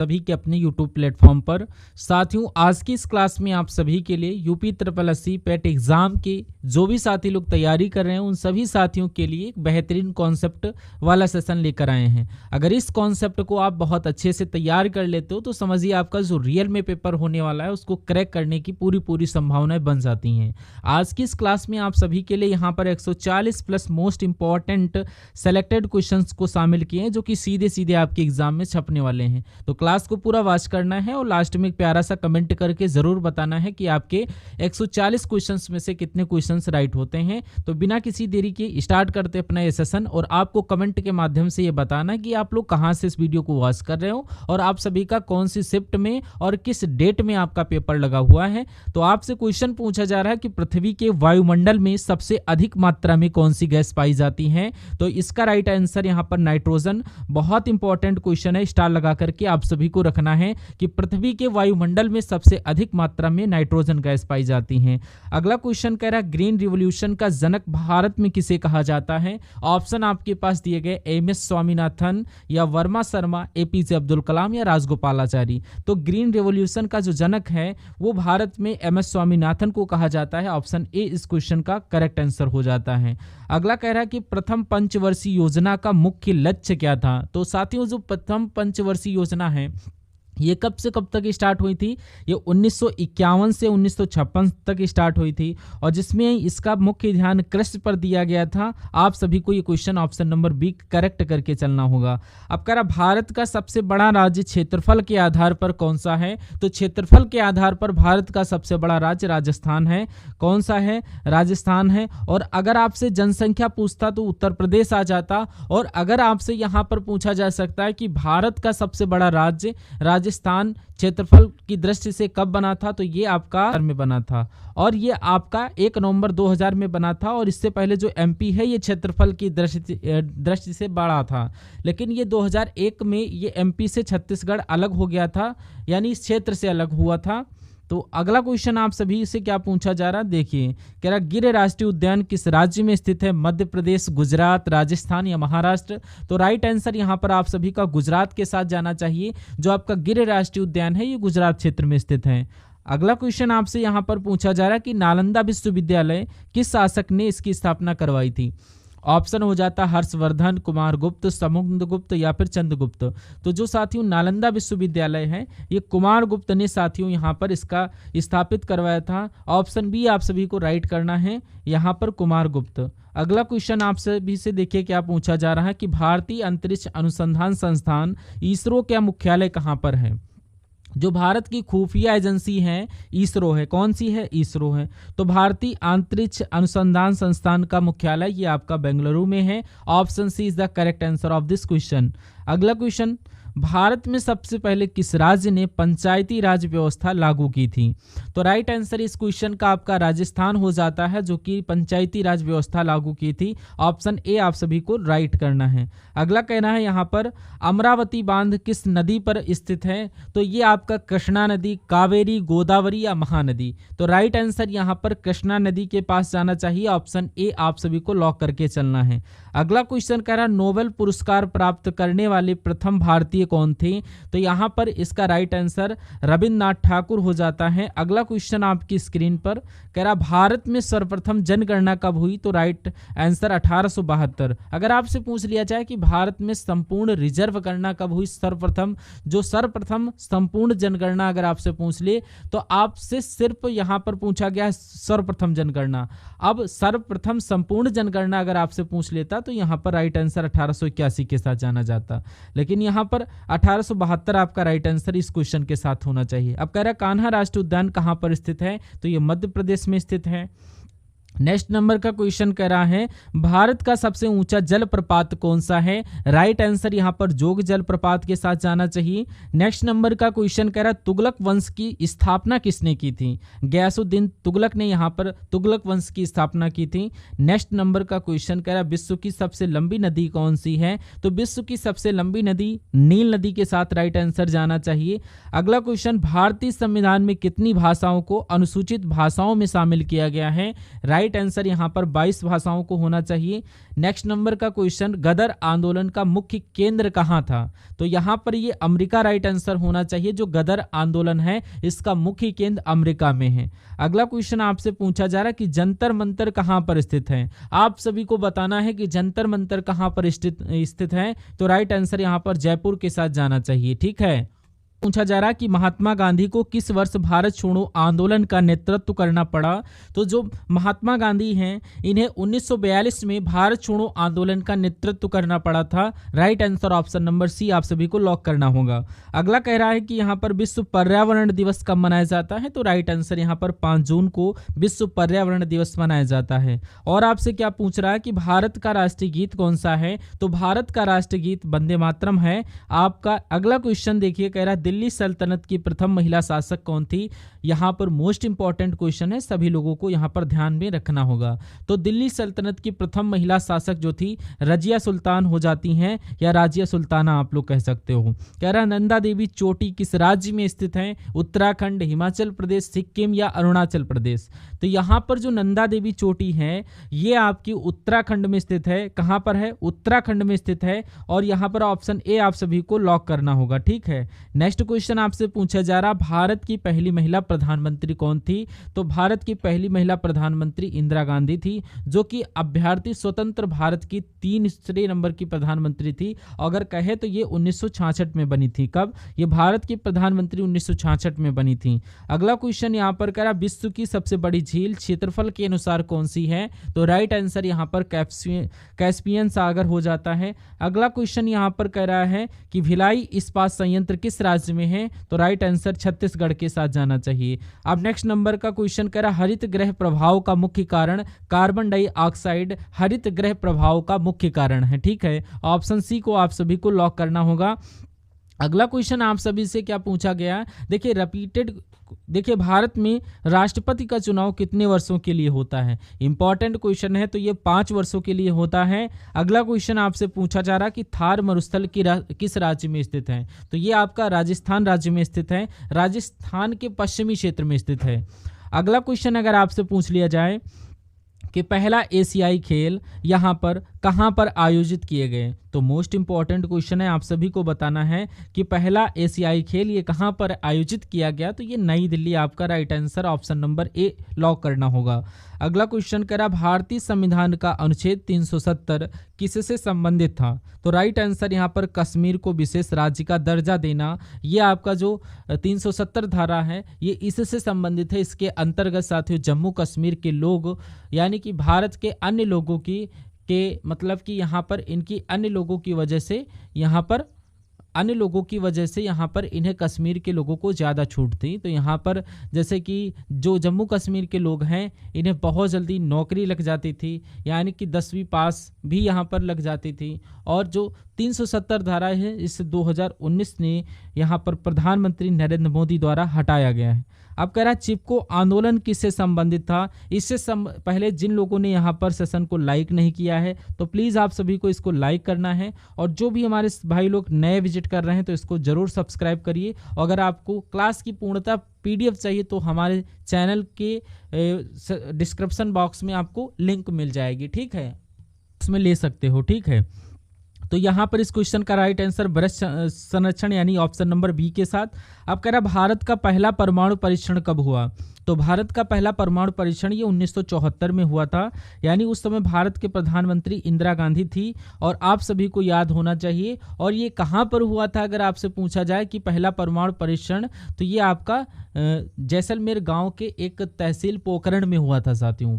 सभी के अपने YouTube प्लेटफॉर्म पर। साथियों, आज की इस क्लास में आप सभी के लिए यूपी SSSC पेट एग्जाम के जो भी साथी लोग तैयारी कर रहे हैं उन सभी साथियों के लिए एक बेहतरीन कॉन्सेप्ट वाला सेशन लेकर आए हैं। अगर इस कॉन्सेप्ट को आप बहुत अच्छे से तैयार कर लेते हो तो समझिए आपका जो रियल में पेपर होने वाला है उसको क्रैक करने की पूरी संभावनाएं बन जाती हैं। आज की इस क्लास में आप सभी के लिए यहाँ पर 140 plus most important selected questions को शामिल किए हैं जो कि सीधे सीधे आपके एग्जाम में छपने वाले हैं। तो क्लास को पूरा वॉच करना है और लास्ट में एक प्यारा सा कमेंट करके जरूर बताना है कि आपके 140 क्वेश्चंस में से कितने क्वेश्चंस राइट होते हैं। तो बिना किसी देरी के स्टार्ट करते अपना ये सेशन, और आपको कमेंट के माध्यम से ये बताना कि आप लोग कहां से इस वीडियो को वॉच कर रहे हो और आप सभी का कौन सी शिफ्ट में और किस डेट में आपका पेपर लगा हुआ है। तो आपसे क्वेश्चन पूछा जा रहा है कि पृथ्वी के वायुमंडल में सबसे अधिक मात्रा में कौन सी गैस पाई जाती है। तो इसका राइट आंसर यहाँ पर नाइट्रोजन। बहुत इंपॉर्टेंट क्वेश्चन है, स्टार लगा करके आप सभी को रखना है कि पृथ्वी के वायुमंडल में सबसे अधिक मात्रा में नाइट्रोजन गैस पाई जाती है। अगला क्वेश्चन कह रहा है ग्रीन रिवॉल्यूशन का जनक भारत में किसे कहा जाता है। ऑप्शन आपके पास दिए गए एमएस स्वामीनाथन या वर्मा शर्मा, एपीजे अब्दुल कलाम या राजगोपालाचारी। तो ग्रीन रिवॉल्यूशन का जो जनक है वो भारत में एमएस स्वामीनाथन को कहा जाता है। ऑप्शन ए इस क्वेश्चन का करेक्ट आंसर हो जाता है। अगला कह रहा है कि प्रथम पंचवर्षीय योजना का मुख्य लक्ष्य क्या था। तो साथियों, जो प्रथम पंचवर्षीय योजना है ये कब से कब तक स्टार्ट हुई थी। ये 1951 से 1956 तक स्टार्ट हुई थी और जिसमें इसका मुख्य ध्यान कृषि पर दिया गया था। आप सभी को ये question option number B correct करके चलना होगा। अब कह रहा भारत का सबसे बड़ा राज्य क्षेत्रफल के आधार पर कौन सा है। तो क्षेत्रफल के आधार पर भारत का सबसे बड़ा राज्य राजस्थान है। कौन सा है? राजस्थान है। और अगर आपसे जनसंख्या पूछता तो उत्तर प्रदेश आ जाता। और अगर आपसे यहाँ पर पूछा जा सकता है कि भारत का सबसे बड़ा राज्य राजस्थान क्षेत्रफल की दृष्टि से कब बना था, तो ये आपका में बना था और ये आपका 1 नवंबर 2000 में बना था। और इससे पहले जो एमपी है ये क्षेत्रफल की दृष्टि से बड़ा था, लेकिन ये 2001 में ये एमपी से छत्तीसगढ़ अलग हो गया था, यानी इस क्षेत्र से अलग हुआ था। तो अगला क्वेश्चन आप सभी से क्या पूछा जा रहा है, देखिए कह रहा गिर राष्ट्रीय उद्यान किस राज्य में स्थित है। मध्य प्रदेश, गुजरात, राजस्थान या महाराष्ट्र। तो राइट आंसर यहाँ पर आप सभी का गुजरात के साथ जाना चाहिए। जो आपका गिर राष्ट्रीय उद्यान है ये गुजरात क्षेत्र में स्थित है। अगला क्वेश्चन आपसे यहाँ पर पूछा जा रहा है कि नालंदा विश्वविद्यालय किस शासक ने इसकी स्थापना करवाई थी। ऑप्शन हो जाता हर्षवर्धन, कुमारगुप्त, समुद्रगुप्त या फिर चंद्रगुप्त। तो जो साथियों नालंदा विश्वविद्यालय है ये कुमारगुप्त ने साथियों यहाँ पर इसका स्थापित करवाया था। ऑप्शन बी आप सभी को राइट करना है, यहाँ पर कुमारगुप्त। अगला क्वेश्चन आप सभी से देखिए क्या पूछा जा रहा है कि भारतीय अंतरिक्ष अनुसंधान संस्थान इसरो का मुख्यालय कहाँ पर है। जो भारत की खुफिया एजेंसी है इसरो है। कौन सी है? इसरो है। तो भारतीय अंतरिक्ष अनुसंधान संस्थान का मुख्यालय ये आपका बेंगलुरु में है। Option C is the correct answer of this question. अगला क्वेश्चन, भारत में सबसे पहले किस राज्य ने पंचायती राज व्यवस्था लागू की थी। तो राइट आंसर इस क्वेश्चन का आपका राजस्थान हो जाता है, जो कि पंचायती राज व्यवस्था लागू की थी। ऑप्शन ए आप सभी को राइट करना है। अगला कहना है यहाँ पर अमरावती बांध किस नदी पर स्थित है। तो ये आपका कृष्णा नदी, कावेरी, गोदावरी या महानदी। तो राइट आंसर यहाँ पर कृष्णा नदी के पास जाना चाहिए। ऑप्शन ए आप सभी को लॉक करके चलना है। अगला क्वेश्चन कह रहा नोबेल पुरस्कार प्राप्त करने वाले प्रथम भारतीय कौन थे। तो यहाँ पर इसका राइट आंसर रविन्द्रनाथ ठाकुर हो जाता है। अगला क्वेश्चन आपकी स्क्रीन पर कह रहा भारत में सर्वप्रथम जनगणना कब हुई। तो राइट आंसर 1872। अगर आपसे पूछ लिया जाए कि भारत में संपूर्ण रिजर्व गणना कब हुई, सर्वप्रथम संपूर्ण जनगणना अगर आपसे पूछ ले तो आपसे सिर्फ यहाँ पर पूछा गया है सर्वप्रथम जनगणना। अब सर्वप्रथम संपूर्ण जनगणना अगर आपसे पूछ लेता तो यहाँ पर राइट आंसर 1881 के साथ जाना जाता, लेकिन यहाँ पर 1872 आपका राइट आंसर इस क्वेश्चन के साथ होना चाहिए। अब कह रहा कान्हा राष्ट्रीय उद्यान कहाँ पर स्थित है। तो ये मध्य प्रदेश में स्थित है। नेक्स्ट नंबर का क्वेश्चन कह रहा है भारत का सबसे ऊंचा जलप्रपात कौन सा है। राइट आंसर यहां पर जोग जलप्रपात के साथ जाना चाहिए। नेक्स्ट नंबर का क्वेश्चन कह रहा है तुगलक वंश की स्थापना किसने की थी। गयासुद्दीन तुगलक ने यहां पर तुगलक वंश की स्थापना की थी। नेक्स्ट नंबर का क्वेश्चन कह रहा है विश्व की सबसे लंबी नदी कौन सी है। तो विश्व की सबसे लंबी नदी नील नदी के साथ राइट आंसर जाना चाहिए। अगला क्वेश्चन भारतीय संविधान में कितनी भाषाओं को अनुसूचित भाषाओं में शामिल किया गया है। राइट राइट आंसर यहाँ पर 22 भाषाओं को होना चाहिए। नेक्स्ट नंबर का क्वेश्चन, गदर आंदोलन का मुख्य केंद्र कहाँ था? तो यहाँ पर ये अमेरिका राइट आंसर होना चाहिए। जो गदर आंदोलन है इसका मुख्य केंद्र अमेरिका में है। अगला क्वेश्चन आपसे पूछा जा रहा है कि जंतर मंतर कहाँ पर स्थित है? आप सभी को बताना है कि जंतर मंतर कहाँ पर स्थित है। तो राइट आंसर यहाँ पर जयपुर के साथ जाना चाहिए। ठीक है। पूछा जा रहा है कि महात्मा गांधी को किस वर्ष भारत छोड़ो आंदोलन का नेतृत्व करना पड़ा? तो जो महात्मा गांधी हैं इन्हें 1942 में भारत छोड़ो आंदोलन का नेतृत्व करना पड़ा था। Right answer option number C आप सभी को लॉक करना होगा। अगला कह रहा है कि यहाँ पर विश्व पर्यावरण दिवस कब मनाया जाता है? तो राइट आंसर यहाँ पर 5 जून को विश्व पर्यावरण दिवस मनाया जाता है। और आपसे क्या पूछ रहा है कि भारत का राष्ट्रीय गीत कौन सा है? तो भारत का राष्ट्रीय गीत वंदे मातरम है। आपका अगला क्वेश्चन देखिए, कह रहा है दिल्ली सल्तनत की प्रथम महिला शासक कौन थी? यहां पर मोस्ट इंपॉर्टेंट क्वेश्चन है, सभी लोगों को यहां पर ध्यान में रखना होगा। तो दिल्ली सल्तनत की प्रथम महिला शासक जो थी रजिया सुल्तान हो जाती हैं, या राजिया सुल्ताना आप लोग कह सकते हो। कह रहा नंदा देवी चोटी किस राज्य में स्थित है? उत्तराखंड, हिमाचल प्रदेश, सिक्किम या अरुणाचल प्रदेश? तो यहां पर जो नंदा देवी चोटी है ये आपकी उत्तराखंड में स्थित है। कहां पर है? उत्तराखंड में स्थित है। और यहां पर ऑप्शन ए आप सभी को लॉक करना होगा। ठीक है। नेक्स्ट क्वेश्चन आपसे पूछा जा रहा, भारत की पहली महिला प्रधानमंत्री कौन थी? तो भारत की पहली महिला प्रधानमंत्री इंदिरा गांधी थी, जो कि अभ्यर्थी स्वतंत्र भारत की 3 नंबर की प्रधानमंत्री थी। अगर कहे तो ये 1966 में बनी थी। कब? ये भारत की प्रधानमंत्री 1966 में बनी थी। अगला क्वेश्चन यहाँ पर कह रहा, विश्व की सबसे बड़ी झील क्षेत्रफल के अनुसार कौन सी है? तो राइट आंसर यहाँ पर कैस्पियन सागर हो जाता है। अगला क्वेश्चन यहाँ पर कह रहा है कि भिलाई इस्पात संयंत्र किस राज्य में है? तो राइट आंसर छत्तीसगढ़ के साथ जाना चाहिए। अब नेक्स्ट नंबर का क्वेश्चन कह रहा, हरित गृह प्रभाव का मुख्य कारण कार्बन डाइऑक्साइड हरित गृह प्रभाव का मुख्य कारण है। ठीक है। ऑप्शन सी को आप सभी को लॉक करना होगा। अगला क्वेश्चन आप सभी से क्या पूछा गया? देखिए भारत में राष्ट्रपति का चुनाव कितने वर्षों के लिए होता है? इंपॉर्टेंट क्वेश्चन है। तो ये 5 वर्षों के लिए होता है। अगला क्वेश्चन आपसे पूछा जा रहा कि थार मरुस्थल किस राज्य में स्थित है? तो ये आपका राजस्थान राज्य में स्थित है। राजस्थान के पश्चिमी क्षेत्र में स्थित है। अगला क्वेश्चन अगर आपसे पूछ लिया जाए कि पहला एशियाई खेल यहाँ पर कहाँ पर आयोजित किए गए? तो मोस्ट इंपॉर्टेंट क्वेश्चन है, आप सभी को बताना है कि पहला एशियाई खेल ये कहाँ पर आयोजित किया गया? तो ये नई दिल्ली आपका right answer option number A lock करना होगा। अगला क्वेश्चन कह रहा, भारतीय संविधान का अनुच्छेद 370 किससे संबंधित था? तो राइट आंसर यहाँ पर कश्मीर को विशेष राज्य का दर्जा देना, ये आपका जो 370 धारा है ये इससे संबंधित है। इसके अंतर्गत साथियों जम्मू कश्मीर के लोग यानी कि भारत के अन्य लोगों की मतलब कि यहाँ पर इनकी अन्य लोगों की वजह से यहाँ पर इन्हें कश्मीर के लोगों को ज़्यादा छूट थी। तो यहाँ पर जैसे कि जो जम्मू कश्मीर के लोग हैं इन्हें बहुत जल्दी नौकरी लग जाती थी, यानी कि 10वीं पास भी यहाँ पर लग जाती थी। और जो 370 धारा है इस 2019 ने यहाँ पर प्रधानमंत्री नरेंद्र मोदी द्वारा हटाया गया है। अब कह रहा चिपको आंदोलन किससे संबंधित था? इससे पहले जिन लोगों ने यहाँ पर सेशन को लाइक नहीं किया है तो प्लीज़ आप सभी को इसको लाइक करना है। और जो भी हमारे भाई लोग नए विजिट कर रहे हैं तो इसको ज़रूर सब्सक्राइब करिए। और अगर आपको क्लास की पूर्णतः PDF चाहिए तो हमारे चैनल के डिस्क्रिप्शन बॉक्स में आपको लिंक मिल जाएगी। ठीक है, उसमें ले सकते हो। ठीक है। तो यहाँ पर इस क्वेश्चन का राइट आंसर वृक्ष संरक्षण यानी ऑप्शन नंबर बी के साथ। अब कह रहा भारत का पहला परमाणु परीक्षण कब हुआ? तो भारत का पहला परमाणु परीक्षण ये 1974 में हुआ था, यानी उस समय भारत के प्रधानमंत्री इंदिरा गांधी थी। और आप सभी को याद होना चाहिए। और ये कहाँ पर हुआ था अगर आपसे पूछा जाए कि पहला परमाणु परीक्षण, तो ये आपका जैसलमेर गाँव के एक तहसील पोखरण में हुआ था साथियों।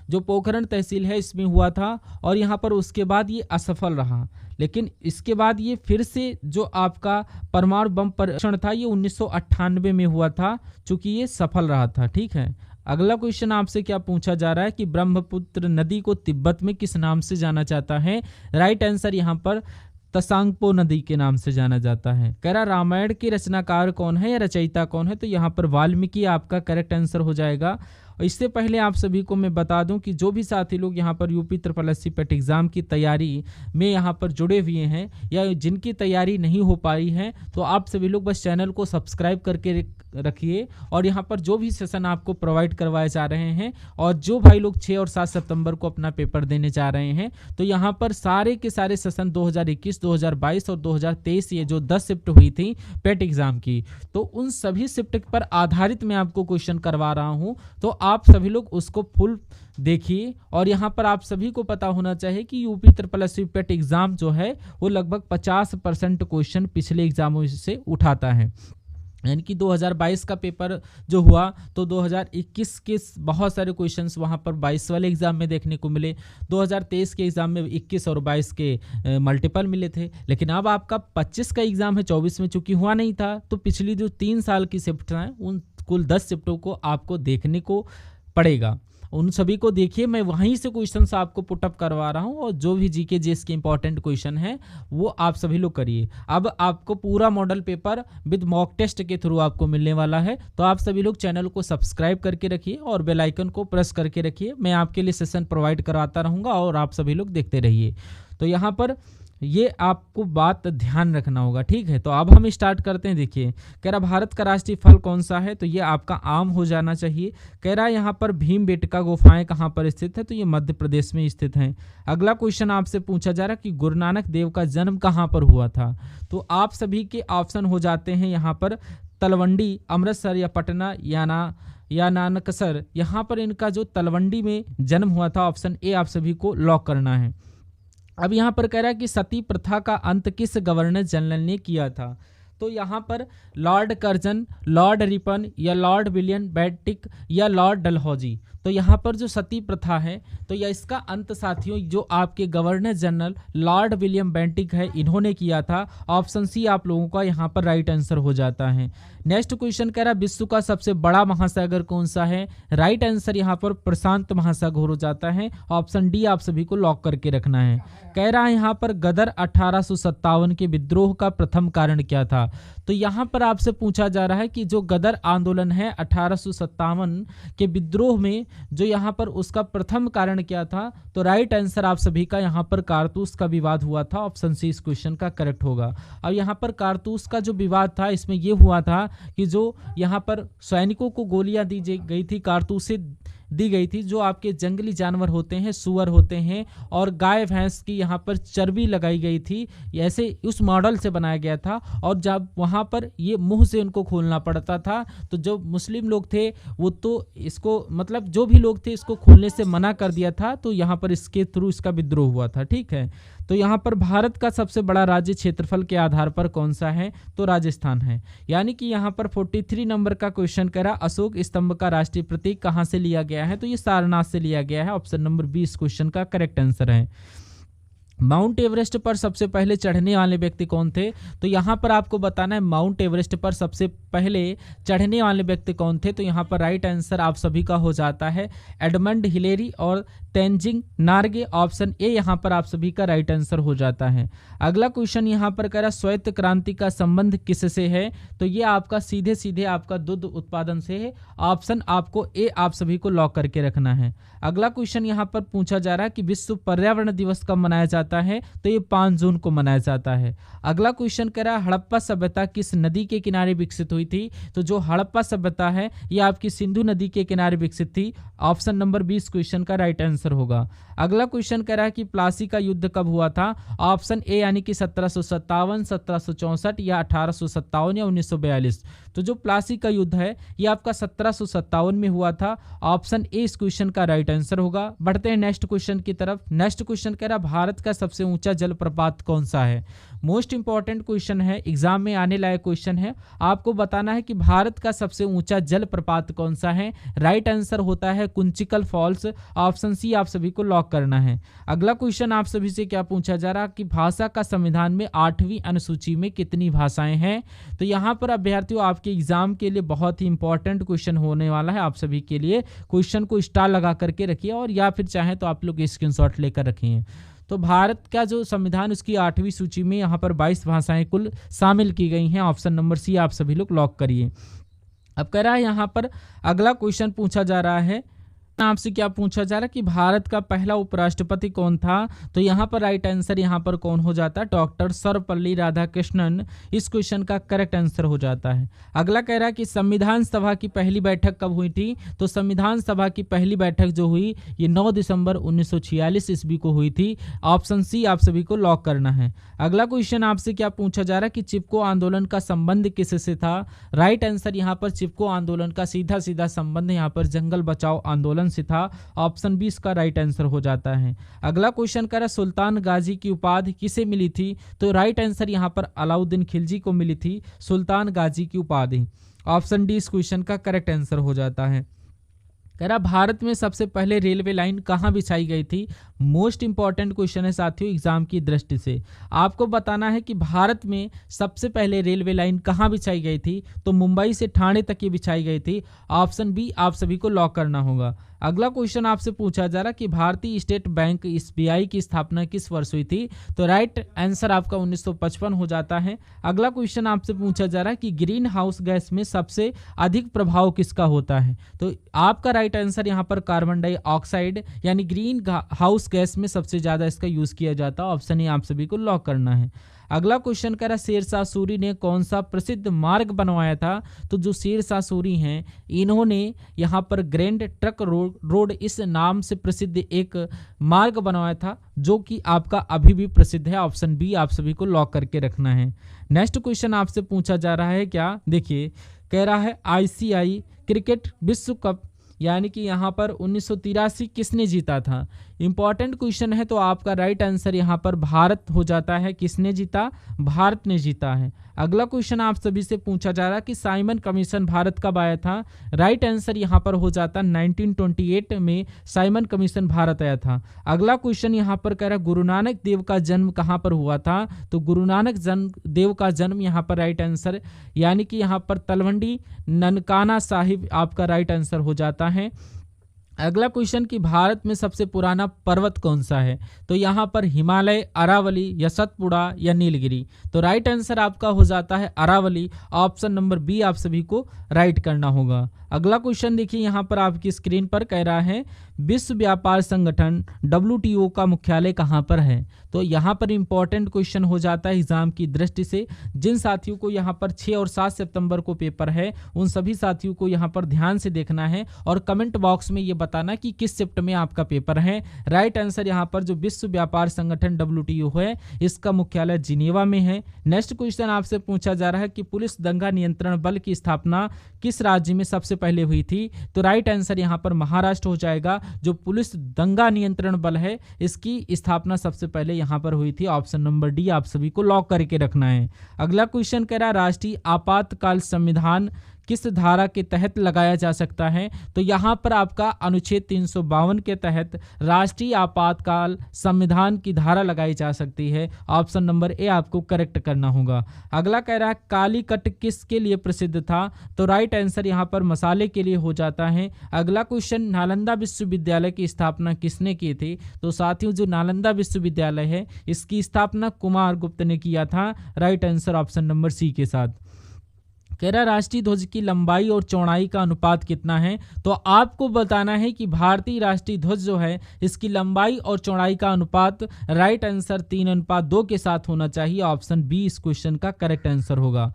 जो पोखरण तहसील है इसमें हुआ था। और यहाँ पर उसके बाद ये असफल रहा, लेकिन इसके बाद ये फिर से जो आपका परमाणु बम परीक्षण था ये 1998 में हुआ था, चूंकि ये सफल रहा था। ठीक है। अगला क्वेश्चन आपसे क्या पूछा जा रहा है कि ब्रह्मपुत्र नदी को तिब्बत में किस नाम से जाना जाता है? राइट आंसर यहाँ पर तसांगपो नदी के नाम से जाना जाता है। कह रहा रामायण के रचनाकार कौन है या रचयिता कौन है? तो यहाँ पर वाल्मीकि आपका करेक्ट आंसर हो जाएगा। और इससे पहले आप सभी को मैं बता दूं कि जो भी साथी लोग यहाँ पर यूपी SSC पेट एग्ज़ाम की तैयारी में यहाँ पर जुड़े हुए हैं या जिनकी तैयारी नहीं हो पाई है, तो आप सभी लोग बस चैनल को सब्सक्राइब करके रखिए और यहाँ पर जो भी सेशन आपको प्रोवाइड करवाए जा रहे हैं और जो भाई लोग 6 और 7 सितंबर को अपना पेपर देने जा रहे हैं, तो यहाँ पर सारे के सारे सेशन 2021, 2022 और 2023 ये जो 10 शिफ्ट हुई थी पेट एग्जाम की, तो उन सभी शिफ्ट पर आधारित मैं आपको क्वेश्चन करवा रहा हूँ। तो आप सभी लोग उसको फुल देखिए और यहाँ पर आप सभी को पता होना चाहिए कि यूपी SSC पेट एग्जाम जो है वो लगभग 50% क्वेश्चन पिछले एग्जामों से उठाता है। यानी कि 2022 का पेपर जो हुआ तो 2021 के बहुत सारे क्वेश्चंस वहाँ पर 22 वाले एग्जाम में देखने को मिले, 2023 के एग्जाम में 21 और 22 के मल्टीपल मिले थे। लेकिन अब आपका 25 का एग्जाम है, 24 में चूंकि हुआ नहीं था, तो पिछली जो 3 साल की शिफ्ट हैं उन कुल 10 शिफ्टों को आपको देखने को पड़ेगा। उन सभी को देखिए, मैं वहीं से क्वेश्चंस आपको पुटअप करवा रहा हूं और जो भी जीके जीएस के इंपॉर्टेंट क्वेश्चन है वो आप सभी लोग करिए। अब आपको पूरा model paper with mock test के थ्रू आपको मिलने वाला है, तो आप सभी लोग चैनल को सब्सक्राइब करके रखिए और बेल आइकन को प्रेस करके रखिए। मैं आपके लिए सेशन प्रोवाइड करवाता रहूँगा और आप सभी लोग देखते रहिए। तो यहाँ पर ये आपको बात ध्यान रखना होगा, ठीक है। तो अब हम स्टार्ट करते हैं। देखिए, कह रहा भारत का राष्ट्रीय फल कौन सा है, तो ये आपका आम हो जाना चाहिए। कह रहा यहाँ पर भीमबेटका गुफाएं कहाँ पर स्थित है, तो ये मध्य प्रदेश में स्थित हैं। अगला क्वेश्चन आपसे पूछा जा रहा है कि गुरु नानक देव का जन्म कहाँ पर हुआ था, तो आप सभी के ऑप्शन हो जाते हैं यहाँ पर तलवंडी, अमृतसर या पटना या नानकसर। यहाँ पर इनका जो तलवंडी में जन्म हुआ था, ऑप्शन ए आप सभी को लॉक करना है। अब यहाँ पर कह रहा है कि सती प्रथा का अंत किस गवर्नर जनरल ने किया था, तो यहाँ पर लॉर्ड कर्जन, लॉर्ड रिपन या लॉर्ड विलियम बेंटिक या लॉर्ड डलहौजी। तो यहाँ पर जो सती प्रथा है तो यह इसका अंत साथियों जो आपके governor general Lord William Bentinck है, इन्होंने किया था। ऑप्शन सी आप लोगों का यहाँ पर राइट आंसर हो जाता है। नेक्स्ट क्वेश्चन कह रहा है विश्व का सबसे बड़ा महासागर कौन सा है, राइट आंसर यहाँ पर प्रशांत महासागर हो जाता है। ऑप्शन डी आप सभी को लॉक करके रखना है। कह रहा है यहाँ पर गदर 1857 के विद्रोह का प्रथम कारण क्या था, तो यहाँ पर आपसे पूछा जा रहा है कि जो गदर आंदोलन है 1857 के विद्रोह में जो यहाँ पर उसका प्रथम कारण क्या था, तो राइट आंसर आप सभी का यहाँ पर कारतूस का विवाद हुआ था। ऑप्शन सी इस क्वेश्चन का करेक्ट होगा। अब यहाँ पर कारतूस का जो विवाद था इसमें ये हुआ था कि जो यहाँ पर सैनिकों को गोलियां दी गई थी, कारतूसें दी गई थी, जो आपके जंगली जानवर होते हैं, सुअर होते हैं और गाय भैंस की यहाँ पर चर्बी लगाई गई थी, ऐसे उस मॉडल से बनाया गया था। और जब वहाँ पर ये मुंह से उनको खोलना पड़ता था, तो जो मुस्लिम लोग थे वो तो इसको मतलब जो भी लोग थे इसको खोलने से मना कर दिया था, तो यहाँ पर इसके थ्रू इसका विद्रोह हुआ था, ठीक है। तो यहाँ पर भारत का सबसे बड़ा राज्य क्षेत्रफल के आधार पर कौन सा है, तो राजस्थान है। यानी कि यहाँ पर 43 नंबर का क्वेश्चन कह रहा अशोक स्तंभ का राष्ट्रीय प्रतीक कहाँ से लिया गया है, तो ये सारनाथ से लिया गया है। ऑप्शन नंबर 20 क्वेश्चन का करेक्ट आंसर है। माउंट एवरेस्ट पर सबसे पहले चढ़ने वाले व्यक्ति कौन थे, तो यहाँ पर आपको बताना है माउंट एवरेस्ट पर सबसे पहले चढ़ने वाले व्यक्ति कौन थे, तो यहाँ पर राइट आंसर आप सभी का हो जाता है एडमंड हिलेरी और तेंजिंग नार्गे। ऑप्शन ए यहाँ पर आप सभी का राइट आंसर हो जाता है। अगला क्वेश्चन यहाँ पर कह रहा श्वेत क्रांति का संबंध किससे है, तो ये आपका सीधे सीधे आपका दूध उत्पादन से है। ऑप्शन आपको ए आप सभी को लॉक करके रखना है। अगला क्वेश्चन यहाँ पर पूछा जा रहा है कि विश्व पर्यावरण दिवस कब मनाया जाता है, तो ये 5 जून को मनाया जाता है। अगला क्वेश्चन कह रहा है हड़प्पा सभ्यता किस नदी के किनारे विकसित हुई थी, तो जो हड़प्पा सभ्यता है ये आपकी सिंधु नदी के किनारे विकसित थी। ऑप्शन नंबर 20 क्वेश्चन का राइट आंसर होगा। अगला क्वेश्चन कह रहा है कि प्लासी का युद्ध कब हुआ था, ऑप्शन ए यानी कि 1757, 1764 या 1857 या 1942। तो जो प्लासी का युद्ध है ये आपका 1757 में हुआ था। ऑप्शन ए इस क्वेश्चन का राइट आंसर होगा। बढ़ते हैं नेक्स्ट क्वेश्चन की तरफ। नेक्स्ट क्वेश्चन कह रहा भारत का सबसे ऊंचा जलप्रपात कौन सा है। मोस्ट इंपॉर्टेंट क्वेश्चन है, एग्जाम में आने लायक क्वेश्चन है। आपको बताना है कि भारत का सबसे ऊंचा जलप्रपात कौन सा है। राइट आंसर होता है कुंचिकल फॉल्स। ऑप्शन सी आप सभी को लॉक करना है। अगला क्वेश्चन आप सभी से क्या पूछा जा रहा कि भाषा का संविधान में 8वीं अनुसूची में कितनी भाषाएं हैं, तो यहाँ पर अभ्यर्थियों आपके एग्जाम के लिए बहुत ही इंपॉर्टेंट क्वेश्चन होने वाला है। आप सभी के लिए क्वेश्चन को स्टार लगा करके रखिए और या फिर चाहे तो आप लोग स्क्रीनशॉट लेकर रखिए। तो भारत का जो संविधान उसकी 8वीं सूची में यहाँ पर 22 भाषाएं कुल शामिल की गई हैं। ऑप्शन नंबर सी आप सभी लोग लॉक करिए। अब कह रहा है यहाँ पर अगला क्वेश्चन पूछा जा रहा है, आपसे क्या पूछा जा रहा है कि भारत का पहला उपराष्ट्रपति कौन था। तो यहाँ पर राइट आंसर यहाँ पर कौन हो जाता है, डॉक्टर सर्वपल्ली राधाकृष्णन इस क्वेश्चन का करेक्ट आंसर हो जाता है। अगला कह रहा है कि संविधान सभा की पहली बैठक कब हुई थी। तो संविधान सभा की पहली बैठक जो हुई ये 9 दिसंबर 1946 ईस्वी को हुई थी। ऑप्शन सी आप सभी को लॉक करना है। अगला क्वेश्चन आपसे क्या पूछा जा रहा है कि चिपको आंदोलन का संबंध किससे था। राइट आंसर यहाँ पर चिपको आंदोलन का सीधा सीधा संबंध यहाँ पर जंगल बचाओ आंदोलन से था। ऑप्शन बी इसका राइट आंसर हो जाता है। अगला क्वेश्चन कर रहा सुल्तान गाजी की उपाधि किसे मिली थी। तो राइट आंसर यहाँ पर अलाउद्दीन खिलजी को मिली थी सुल्तान गाजी की उपाधि। ऑप्शन डी इस क्वेश्चन का करेक्ट आंसर हो जाता है। कह रहा भारत में सबसे पहले रेलवे लाइन कहाँ बिछाई गई थी। मोस्ट इंपॉर्टेंट क्वेश्चन है साथियों एग्जाम की दृष्टि से। आपको बताना है कि भारत में सबसे पहले रेलवे लाइन कहाँ बिछाई गई थी। तो मुंबई से ठाणे तक ये बिछाई गई थी। ऑप्शन बी आप सभी को लॉक करना होगा। अगला क्वेश्चन आपसे पूछा जा रहा कि भारतीय स्टेट बैंक एसबीआई की स्थापना किस वर्ष हुई थी। तो राइट आंसर आपका 1955 हो जाता है। अगला क्वेश्चन आपसे पूछा जा रहा है कि ग्रीन हाउस गैस में सबसे अधिक प्रभाव किसका होता है। तो आपका राइट आंसर यहाँ पर कार्बन डाइऑक्साइड यानी ग्रीन हाउस गैस में सबसे ज्यादा इसका यूज किया जाता है। ऑप्शन ए आप सभी को लॉक करना है। अगला क्वेश्चन कह रहा शेरशाह सूरी ने कौन सा प्रसिद्ध मार्ग बनवाया था। तो जो शेरशाह सूरी हैं इन्होंने यहाँ पर ग्रैंड ट्रक रोड इस नाम से प्रसिद्ध एक मार्ग बनवाया था जो कि आपका अभी भी प्रसिद्ध है। ऑप्शन बी आप सभी को लॉक करके रखना है। नेक्स्ट क्वेश्चन आपसे पूछा जा रहा है क्या, देखिए कह रहा है आईसीआई क्रिकेट विश्व कप यानी कि यहाँ पर 1983 किसने जीता था। इंपॉर्टेंट क्वेश्चन है तो आपका राइट आंसर यहाँ पर भारत हो जाता है। किसने जीता, भारत ने जीता है। अगला क्वेश्चन आप सभी से पूछा जा रहा है कि साइमन कमीशन भारत कब आया था। राइट आंसर यहाँ पर हो जाता 1928 में साइमन कमीशन भारत आया था। अगला क्वेश्चन यहाँ पर कह रहा है गुरु नानक देव का जन्म कहाँ पर हुआ था। तो गुरु नानक देव का जन्म यहाँ पर राइट आंसर यानी कि यहाँ पर तलवंडी ननकाना साहिब आपका राइट आंसर हो जाता है। अगला क्वेश्चन कि भारत में सबसे पुराना पर्वत कौन सा है। तो यहाँ पर हिमालय, अरावली या सतपुड़ा या नीलगिरी। तो राइट आंसर आपका हो जाता है अरावली। ऑप्शन नंबर बी आप सभी को राइट करना होगा। अगला क्वेश्चन देखिए यहाँ पर आपकी स्क्रीन पर कह रहा है विश्व व्यापार संगठन WTO का मुख्यालय कहाँ पर है। तो यहाँ पर इंपॉर्टेंट क्वेश्चन हो जाता है एग्जाम की दृष्टि से। जिन साथियों को यहाँ पर 6 और 7 सितंबर को पेपर है उन सभी साथियों को यहाँ पर ध्यान से देखना है और कमेंट बॉक्स में ये बताना कि किस शिफ्ट में आपका पेपर है। राइट आंसर यहाँ पर जो विश्व व्यापार संगठन WTO है इसका मुख्यालय जिनेवा में है। नेक्स्ट क्वेश्चन आपसे पूछा जा रहा है कि पुलिस दंगा नियंत्रण बल की स्थापना किस राज्य में सबसे पहले हुई थी। तो राइट आंसर यहाँ पर महाराष्ट्र हो जाएगा। जो पुलिस दंगा नियंत्रण बल है इसकी स्थापना सबसे पहले यहाँ पर हुई थी। ऑप्शन नंबर डी आप सभी को लॉक करके रखना है। अगला क्वेश्चन कह रहा राष्ट्रीय आपातकाल संविधान किस धारा के तहत लगाया जा सकता है। तो यहाँ पर आपका अनुच्छेद 352 के तहत राष्ट्रीय आपातकाल संविधान की धारा लगाई जा सकती है। ऑप्शन नंबर ए आपको करेक्ट करना होगा। अगला कह रहा है कालीकट किसके लिए प्रसिद्ध था। तो राइट आंसर यहाँ पर मसाले के लिए हो जाता है। अगला क्वेश्चन नालंदा विश्वविद्यालय की स्थापना किसने की थी। तो साथियों जो नालंदा विश्वविद्यालय है इसकी स्थापना कुमार गुप्त ने किया था। Right answer option number C के साथ। कह रहा राष्ट्रीय ध्वज की लंबाई और चौड़ाई का अनुपात कितना है। तो आपको बताना है कि भारतीय राष्ट्रीय ध्वज जो है इसकी लंबाई और चौड़ाई का अनुपात राइट आंसर 3:2 के साथ होना चाहिए। ऑप्शन बी इस क्वेश्चन का करेक्ट आंसर होगा।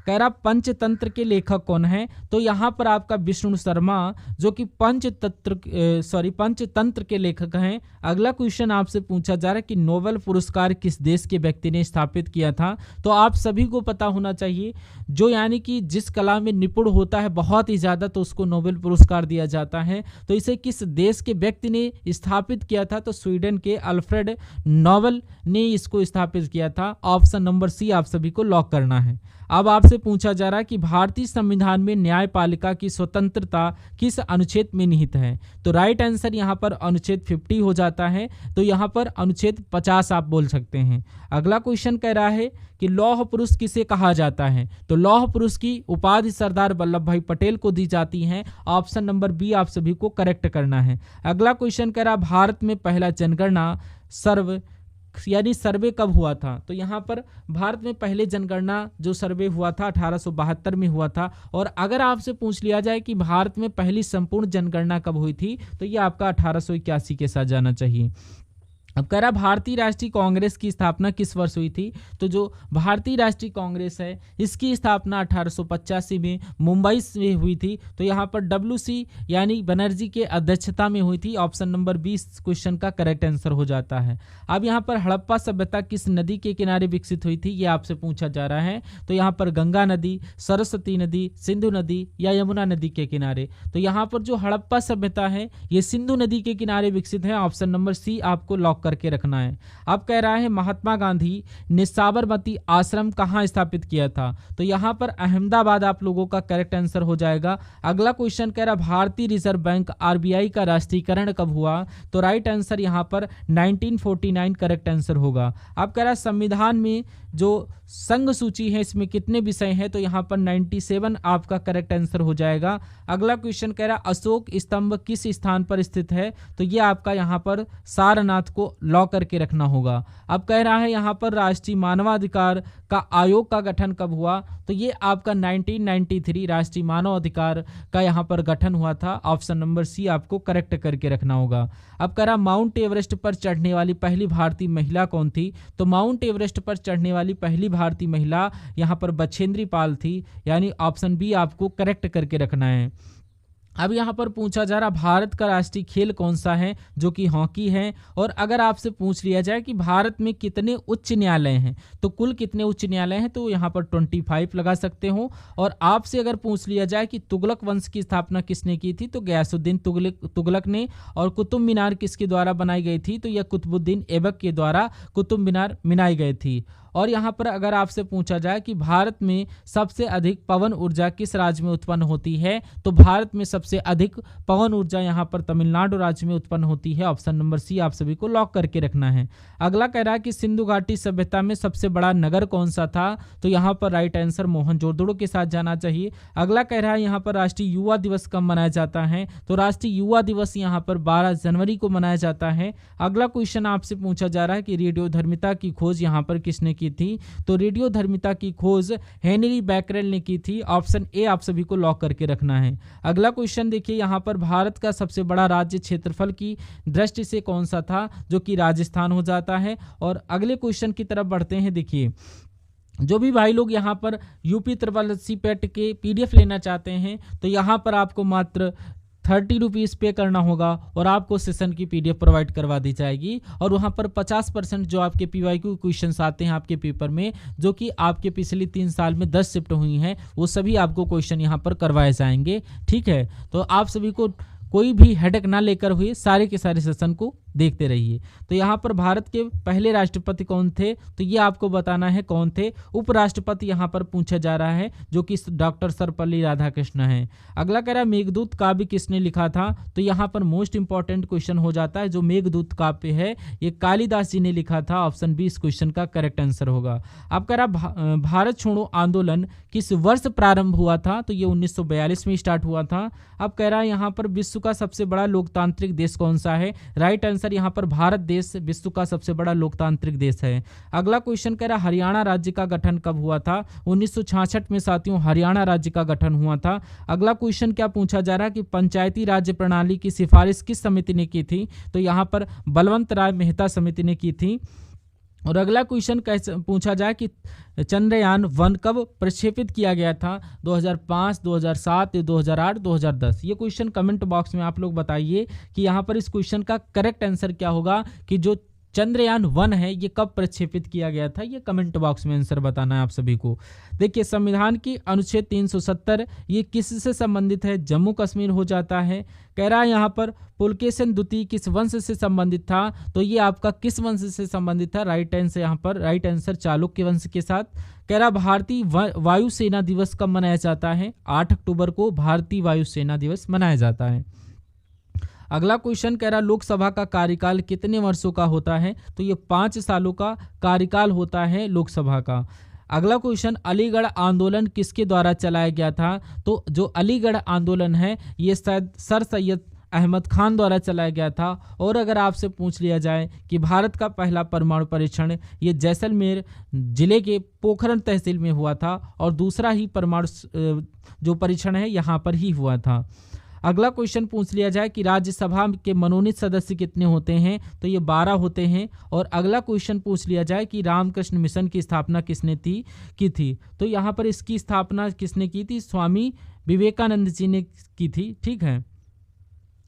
कह रहा पंचतंत्र के लेखक कौन है। तो यहाँ पर आपका विष्णु शर्मा जो कि पंचतंत्र के लेखक हैं। अगला क्वेश्चन आपसे पूछा जा रहा है कि नोबेल पुरस्कार किस देश के व्यक्ति ने स्थापित किया था। तो आप सभी को पता होना चाहिए जो यानी कि जिस कला में निपुण होता है बहुत ही ज़्यादा तो उसको नोबेल पुरस्कार दिया जाता है। तो इसे किस देश के व्यक्ति ने स्थापित किया था। तो स्वीडन के अल्फ्रेड नोबेल ने इसको स्थापित किया था। ऑप्शन नंबर सी आप सभी को लॉक करना है। अब आपसे पूछा जा रहा है कि भारतीय संविधान में न्यायपालिका की स्वतंत्रता किस अनुच्छेद में निहित है। तो राइट आंसर यहाँ पर अनुच्छेद 50 हो जाता है। तो यहाँ पर अनुच्छेद 50 आप बोल सकते हैं। अगला क्वेश्चन कह रहा है कि लौह पुरुष किसे कहा जाता है। तो लौह पुरुष की उपाधि सरदार वल्लभ भाई पटेल को दी जाती है। ऑप्शन नंबर बी आप सभी को करेक्ट करना है। अगला क्वेश्चन कह रहा भारत में पहला जनगणना सर्व यानी सर्वे कब हुआ था? तो यहाँ पर भारत में पहले जनगणना जो सर्वे हुआ था 1872 में हुआ था। और अगर आपसे पूछ लिया जाए कि भारत में पहली संपूर्ण जनगणना कब हुई थी, तो ये आपका 1881 के साथ जाना चाहिए। अब कह रहा भारतीय राष्ट्रीय कांग्रेस की स्थापना किस वर्ष हुई थी? तो जो भारतीय राष्ट्रीय कांग्रेस है इसकी स्थापना 1885 में मुंबई से हुई थी। तो यहाँ पर WC यानी बनर्जी के अध्यक्षता में हुई थी। ऑप्शन नंबर 20 क्वेश्चन का करेक्ट आंसर हो जाता है। अब यहाँ पर हड़प्पा सभ्यता किस नदी के किनारे विकसित हुई थी, ये आपसे पूछा जा रहा है। तो यहाँ पर गंगा नदी, सरस्वती नदी, सिंधु नदी या यमुना नदी के किनारे। तो यहाँ पर जो हड़प्पा सभ्यता है ये सिंधु नदी के किनारे विकसित है। ऑप्शन नंबर C आपको लॉक करके रखना है। अब कह रहा है महात्मा गांधी ने साबरमती आश्रम कहां स्थापित किया था? तो यहां पर अहमदाबाद आप लोगों का करेक्ट आंसर हो जाएगा। अगला क्वेश्चन कह रहा भारतीय रिजर्व बैंक RBI का राष्ट्रीयकरण कब हुआ? तो राइट आंसर यहां पर 1949 करेक्ट आंसर होगा। अब कह रहा संविधान में जो संघ सूची है इसमें कितने विषय हैं? तो यहाँ पर 97 आपका करेक्ट आंसर हो जाएगा। अगला क्वेश्चन कह रहा अशोक स्तंभ किस स्थान पर स्थित है? तो ये आपका यहाँ पर सारनाथ को लॉक करके रखना होगा। अब कह रहा है यहाँ पर राष्ट्रीय मानवाधिकार का आयोग का गठन कब हुआ? तो ये आपका 1993 राष्ट्रीय मानवाधिकार का यहाँ पर गठन हुआ था। ऑप्शन नंबर C आपको करेक्ट करके रखना होगा। अब कह रहा माउंट एवरेस्ट पर चढ़ने वाली पहली भारतीय महिला कौन थी? तो माउंट एवरेस्ट पर चढ़ने वाली पहली भारतीय महिला यहाँ पर बछेंद्री पाल थी, यानी ऑप्शन B आपको करेक्ट करके रखना है। अब यहाँ पर पूछा जा रहा भारत का राष्ट्रीय खेल कौन सा है? जो कि हॉकी है। और अगर आपसे पूछ लिया जाए कि भारत में कितने उच्च न्यायालय हैं, तो कुल कितने उच्च न्यायालय हैं, तो यहाँ पर 25 लगा सकते हो। और आपसे अगर पूछ लिया जाए कि तुगलक वंश की स्थापना किसने की थी, तो गयासुद्दीन तुगलक ने। और कुतुब मीनार किसके द्वारा बनाई गई थी? तो यह कुतुबुद्दीन ऐबक के द्वारा कुतुब मीनार बनाई गई थी। और यहाँ पर अगर आपसे पूछा जाए कि भारत में सबसे अधिक पवन ऊर्जा किस राज्य में उत्पन्न होती है, तो भारत में सबसे अधिक पवन ऊर्जा यहाँ पर तमिलनाडु राज्य में उत्पन्न होती है। ऑप्शन नंबर C आप सभी को लॉक करके रखना है। अगला कह रहा है कि सिंधु घाटी सभ्यता में सबसे बड़ा नगर कौन सा था? तो यहाँ पर राइट आंसर मोहनजोदड़ो के साथ जाना चाहिए। अगला कह रहा है यहाँ पर राष्ट्रीय युवा दिवस कब मनाया जाता है? तो राष्ट्रीय युवा दिवस यहाँ पर 12 जनवरी को मनाया जाता है। अगला क्वेश्चन आपसे पूछा जा रहा है कि रेडियोधर्मिता की खोज यहाँ पर किसने की थी? तो रेडियोधर्मिता की खोज हेनरी बैकरेल ने की थी। ऑप्शन A आप सभी को लॉक करके रखना है। अगला क्वेश्चन देखिए यहाँ पर भारत का सबसे बड़ा राज्य क्षेत्रफल की दृष्टि से कौन सा था? जो कि राजस्थान हो जाता है। और अगले क्वेश्चन की तरफ बढ़ते हैं। देखिए जो भी भाई लोग यहाँ पर UP PET के PDF लेना चाहते हैं, तो यहाँ पर आपको मात्र 30 रुपीज़ पे करना होगा और आपको सेशन की PDF प्रोवाइड करवा दी जाएगी। और वहाँ पर 50% जो आपके PYQ क्वेश्चंस आते हैं आपके पेपर में, जो कि आपके पिछले 3 साल में 10 शिफ्ट हुई हैं, वो सभी आपको क्वेश्चन यहाँ पर करवाए जाएंगे। ठीक है, तो आप सभी को कोई भी हेडेक ना लेकर हुए सारे के सारे सेशन को देखते रहिए। तो यहाँ पर भारत के पहले राष्ट्रपति कौन थे? तो ये आपको बताना है कौन थे। उपराष्ट्रपति यहाँ पर पूछा जा रहा है, जो कि डॉक्टर सर्वपल्ली राधाकृष्ण है। अगला कह रहा है मेघदूत काव्य किसने लिखा था? तो यहाँ पर मोस्ट इंपॉर्टेंट क्वेश्चन हो जाता है। जो मेघदूत काव्य है ये कालिदास जी ने लिखा था। ऑप्शन B इस क्वेश्चन का करेक्ट आंसर होगा। अब कह रहा भारत छोड़ो आंदोलन किस वर्ष प्रारंभ हुआ था? तो ये 1942 में स्टार्ट हुआ था। अब कह रहा है यहाँ पर विश्व का सबसे बड़ा लोकतांत्रिक देश कौन सा है? राइट आंसर यहाँ पर भारत देश विश्व का सबसे बड़ा लोकतांत्रिक देश है। अगला क्वेश्चन कह रहा हरियाणा राज्य का गठन कब हुआ था? 1966 में साथियों हरियाणा राज्य का गठन हुआ था। अगला क्वेश्चन क्या पूछा जा रहा है कि पंचायती राज्य प्रणाली की सिफारिश किस समिति ने की थी? तो यहाँ पर बलवंत राय मेहता समिति ने की थी। और अगला क्वेश्चन पूछा जाए कि चंद्रयान 1 कब प्रक्षेपित किया गया था? 2005, 2007, 2008, 2010। ये क्वेश्चन कमेंट बॉक्स में आप लोग बताइए कि यहाँ पर इस क्वेश्चन का करेक्ट आंसर क्या होगा कि जो चंद्रयान 1 है ये कब प्रक्षेपित किया गया था। ये कमेंट बॉक्स में आंसर बताना है आप सभी को। देखिए संविधान की अनुच्छेद 370 ये किससे संबंधित है? जम्मू कश्मीर हो जाता है। कह रहा है यहाँ पर पुलकेशिन द्वितीय किस वंश से संबंधित था? तो ये आपका किस वंश से संबंधित था? राइट आंसर यहाँ पर राइट आंसर चालुक्य वंश के साथ। कह रहा भारतीय वायुसेना दिवस कब मनाया जाता है? 8 अक्टूबर को भारतीय वायुसेना दिवस मनाया जाता है। अगला क्वेश्चन कह रहा लोकसभा का कार्यकाल कितने वर्षों का होता है? तो ये 5 सालों का कार्यकाल होता है लोकसभा का। अगला क्वेश्चन अलीगढ़ आंदोलन किसके द्वारा चलाया गया था? तो जो अलीगढ़ आंदोलन है ये शायद सर सैयद अहमद खान द्वारा चलाया गया था। और अगर आपसे पूछ लिया जाए कि भारत का पहला परमाणु परीक्षण ये जैसलमेर जिले के पोखरण तहसील में हुआ था और दूसरा ही परमाणु जो परीक्षण है यहाँ पर ही हुआ था। अगला क्वेश्चन पूछ लिया जाए कि राज्यसभा के मनोनीत सदस्य कितने होते हैं, तो ये 12 होते हैं। और अगला क्वेश्चन पूछ लिया जाए कि रामकृष्ण मिशन की स्थापना किसने की थी, तो यहाँ पर इसकी स्थापना किसने की थी, स्वामी विवेकानंद जी ने की थी। ठीक है,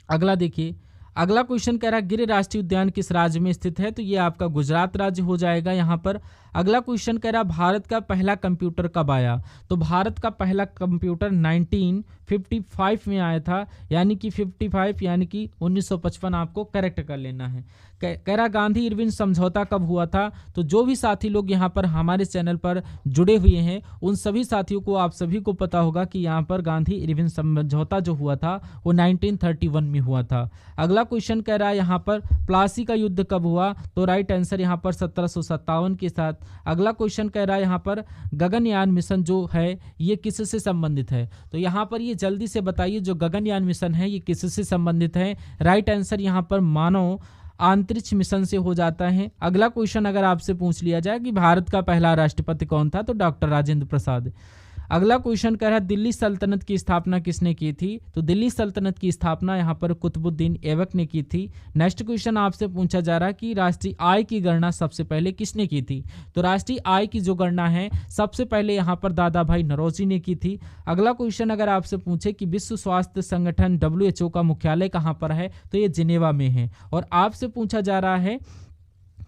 अगला देखिए, अगला क्वेश्चन कह रहा है गिर राष्ट्रीय उद्यान किस राज्य में स्थित है, तो ये आपका गुजरात राज्य हो जाएगा यहाँ पर। अगला क्वेश्चन कह रहा भारत का पहला कंप्यूटर कब आया, तो भारत का पहला कंप्यूटर 1955 में आया था, यानी कि 55 यानी कि 1955 आपको करेक्ट कर लेना है। कह रहा गांधी इरविन समझौता कब हुआ था, तो जो भी साथी लोग यहाँ पर हमारे चैनल पर जुड़े हुए हैं उन सभी साथियों को आप सभी को पता होगा कि यहाँ पर गांधी इरविन समझौता जो हुआ था वो 1931 में हुआ था। अगला क्वेश्चन कह रहा है यहाँ पर प्लासी का युद्ध कब हुआ, तो राइट आंसर यहाँ पर 1757 के साथ। अगला क्वेश्चन कह रहा है यहाँ पर गगनयान मिशन जो है ये किससे संबंधित है, तो यहाँ पर ये जल्दी से बताइए जो गगनयान मिशन है ये किससे संबंधित है। राइट आंसर यहाँ पर मानव अंतरिक्ष मिशन से हो जाता है। अगला क्वेश्चन अगर आपसे पूछ लिया जाए कि भारत का पहला राष्ट्रपति कौन था, तो डॉक्टर राजेंद्र प्रसाद। अगला क्वेश्चन कह रहा है दिल्ली सल्तनत की स्थापना किसने की थी, तो दिल्ली सल्तनत की स्थापना यहाँ पर कुतुबुद्दीन ऐबक ने की थी। नेक्स्ट क्वेश्चन आपसे पूछा जा रहा है कि राष्ट्रीय आय की गणना सबसे पहले किसने की थी, तो राष्ट्रीय आय की जो गणना है सबसे पहले यहाँ पर दादा भाई नौरोजी ने की थी। अगला क्वेश्चन अगर आपसे पूछे कि विश्व स्वास्थ्य संगठन WHO का मुख्यालय कहाँ पर है, तो ये जिनेवा में है। और आपसे पूछा जा रहा है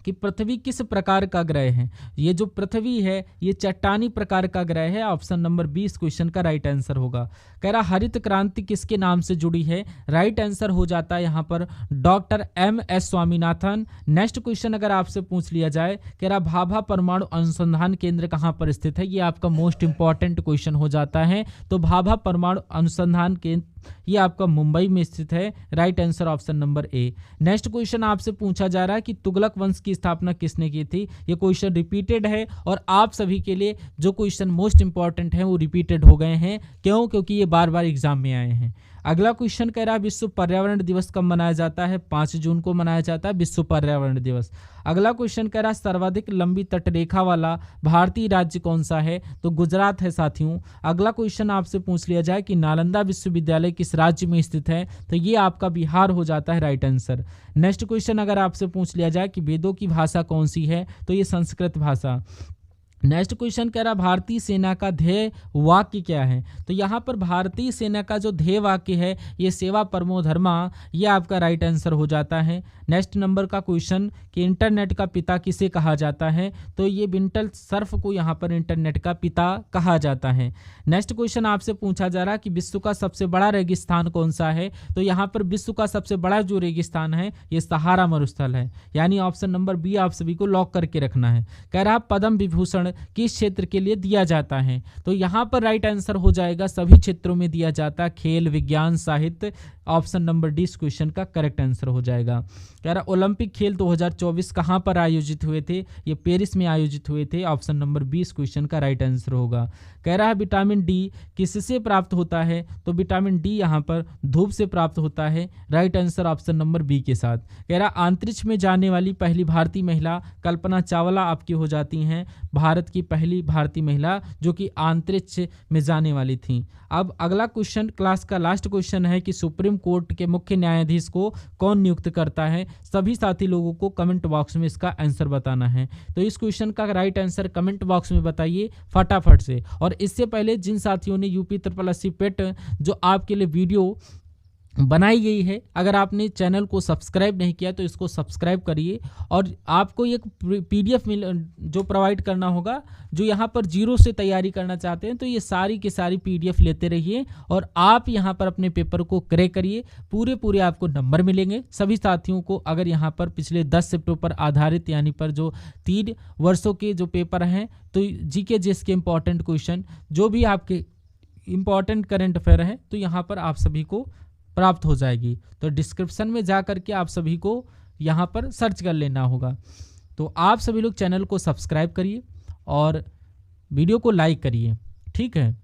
कि पृथ्वी किस प्रकार का ग्रह है, ये जो पृथ्वी है ये चट्टानी प्रकार का ग्रह है। ऑप्शन नंबर 20 क्वेश्चन का राइट आंसर होगा। कह रहा हरित क्रांति किसके नाम से जुड़ी है, राइट आंसर हो जाता है यहाँ पर doctor MS Swaminathan. Next question अगर आपसे पूछ लिया जाए, कह रहा भाभा परमाणु अनुसंधान केंद्र कहाँ पर स्थित है, ये आपका मोस्ट इंपॉर्टेंट क्वेश्चन हो जाता है। तो भाभा परमाणु अनुसंधान केंद्र ये आपका मुंबई में स्थित है। Right answer option number A. Next question आपसे पूछा जा रहा है कि तुगलक वंश की स्थापना किसने की थी, ये क्वेश्चन रिपीटेड है और आप सभी के लिए जो क्वेश्चन मोस्ट इंपॉर्टेंट है वो रिपीटेड हो गए हैं। क्यों, क्योंकि ये बार बार एग्जाम में आए हैं। अगला क्वेश्चन कह रहा है विश्व पर्यावरण दिवस कब मनाया जाता है, 5 जून को मनाया जाता है विश्व पर्यावरण दिवस। अगला क्वेश्चन कह रहा है सर्वाधिक लंबी तटरेखा वाला भारतीय राज्य कौन सा है, तो गुजरात है साथियों। अगला क्वेश्चन आपसे पूछ लिया जाए कि नालंदा विश्वविद्यालय किस राज्य में स्थित है, तो ये आपका बिहार हो जाता है राइट आंसर। नेक्स्ट क्वेश्चन अगर आपसे पूछ लिया जाए कि वेदों की भाषा कौन सी है, तो ये संस्कृत भाषा। नेक्स्ट क्वेश्चन कह रहा भारतीय सेना का ध्येय वाक्य क्या है, तो यहाँ पर भारतीय सेना का जो ध्येय वाक्य है ये सेवा परमो धर्मा, ये आपका राइट आंसर हो जाता है। नेक्स्ट नंबर का क्वेश्चन कि इंटरनेट का पिता किसे कहा जाता है, तो ये विंटल सर्फ को यहाँ पर इंटरनेट का पिता कहा जाता है। नेक्स्ट क्वेश्चन आपसे पूछा जा रहा कि विश्व का सबसे बड़ा रेगिस्तान कौन सा है, तो यहाँ पर विश्व का सबसे बड़ा जो रेगिस्तान है ये सहारा मरुस्थल है, यानी ऑप्शन नंबर बी आप सभी को लॉक करके रखना है। कह रहा पद्म विभूषण किस क्षेत्र के लिए दिया जाता है, तो यहाँ पर राइट आंसर हो जाएगा सभी क्षेत्रों में दिया जाता है, खेल, विज्ञान, साहित्य। ऑप्शन नंबर डी इस क्वेश्चन का करेक्ट आंसर हो जाएगा। कह रहा ओलंपिक खेल 2024 कहाँ पर आयोजित हुए थे, ये पेरिस में आयोजित हुए थे। ऑप्शन नंबर 20 क्वेश्चन का राइट आंसर होगा। कह रहा है विटामिन डी किससे प्राप्त होता है, तो विटामिन डी यहाँ पर धूप से प्राप्त होता है। Right answer option number B के साथ। कह रहा अंतरिक्ष में जाने वाली पहली भारतीय महिला कल्पना चावला आपकी हो जाती हैं, भारत की पहली भारतीय महिला जो कि अंतरिक्ष में जाने वाली थी। अब अगला क्वेश्चन क्लास का लास्ट क्वेश्चन है कि सुप्रीम कोर्ट के मुख्य न्यायाधीश को कौन नियुक्त करता है। सभी साथी लोगों को कमेंट बॉक्स में इसका आंसर बताना है। तो इस क्वेश्चन का राइट आंसर कमेंट बॉक्स में बताइए फटाफट से। और इससे पहले जिन साथियों ने यूपी SSSC पेट जो आपके लिए वीडियो बनाई गई है, अगर आपने चैनल को सब्सक्राइब नहीं किया तो इसको सब्सक्राइब करिए। और आपको एक PDF जो प्रोवाइड करना होगा, जो यहाँ पर जीरो से तैयारी करना चाहते हैं तो ये सारी की सारी PDF लेते रहिए और आप यहाँ पर अपने पेपर को क्रैक करिए। पूरे आपको नंबर मिलेंगे। सभी साथियों को अगर यहाँ पर पिछले 10 शिफ्टों पर आधारित यानी पर जो 3 वर्षों के जो पेपर हैं, तो GK GS के इंपॉर्टेंट क्वेश्चन जो भी आपके इंपॉर्टेंट करंट अफेयर हैं तो यहाँ पर आप सभी को प्राप्त हो जाएगी। तो डिस्क्रिप्शन में जा करके आप सभी को यहाँ पर सर्च कर लेना होगा। तो आप सभी लोग चैनल को सब्सक्राइब करिए और वीडियो को लाइक करिए, ठीक है।